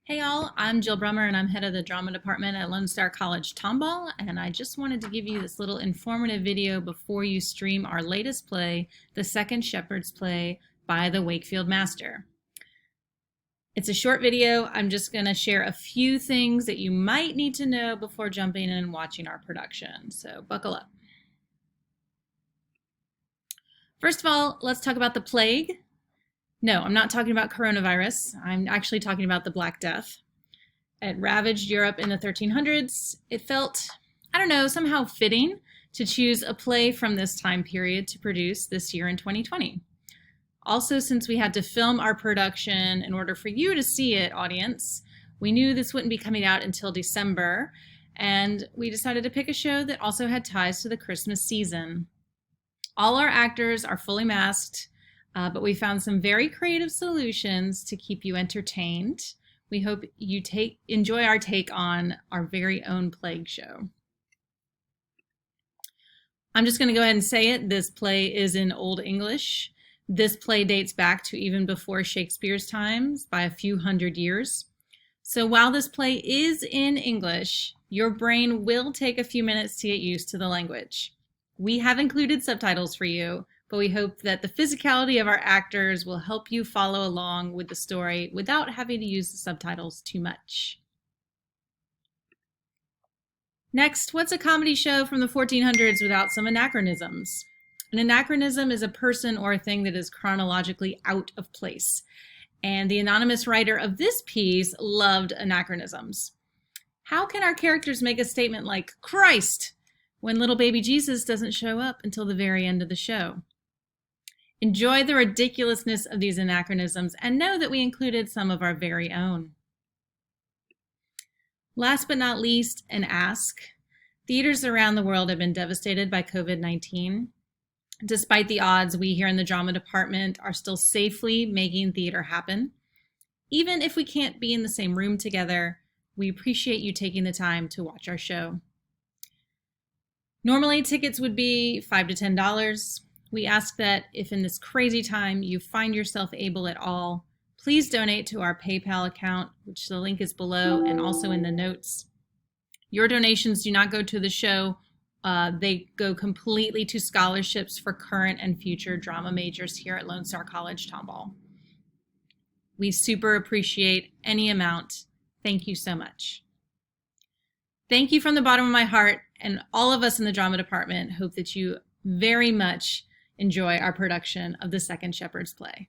Hey y'all, I'm Jill Brummer and I'm head of the drama department at Lone Star College Tomball, and I just wanted to give you this little informative video before you stream our latest play, The Second Shepherd's Play by the Wakefield Master. It's a short video. I'm just going to share a few things that you might need to know before jumping in and watching our production, so buckle up. First of all, let's talk about the plague. No, I'm not talking about coronavirus. I'm actually talking about the Black Death. It ravaged Europe in the 1300s. It felt, somehow fitting to choose a play from this time period to produce this year in 2020. Also, since we had to film our production in order for you to see it, audience, we knew this wouldn't be coming out until December, and we decided to pick a show that also had ties to the Christmas season. All our actors are fully masked, but we found some very creative solutions to keep you entertained. We hope you enjoy our take on our very own plague show. I'm just going to go ahead and say it. This play is in Old English. This play dates back to even before Shakespeare's times by a few hundred years. So while this play is in English, your brain will take a few minutes to get used to the language. We have included subtitles for you, but we hope that the physicality of our actors will help you follow along with the story without having to use the subtitles too much. Next, what's a comedy show from the 1400s without some anachronisms? An anachronism is a person or a thing that is chronologically out of place. And the anonymous writer of this piece loved anachronisms. How can our characters make a statement like, "Christ," when little baby Jesus doesn't show up until the very end of the show? Enjoy the ridiculousness of these anachronisms and know that we included some of our very own. Last but not least, an ask. Theaters around the world have been devastated by COVID-19. Despite the odds, we here in the drama department are still safely making theater happen. Even if we can't be in the same room together, we appreciate you taking the time to watch our show. Normally, tickets would be $5 to $10. We ask that if in this crazy time you find yourself able at all, please donate to our PayPal account, which the link is below and also in the notes. Your donations do not go to the show. They go completely to scholarships for current and future drama majors here at Lone Star College Tomball. We super appreciate any amount. Thank you so much. Thank you from the bottom of my heart, and all of us in the drama department hope that you very much enjoy our production of The Second Shepherd's Play.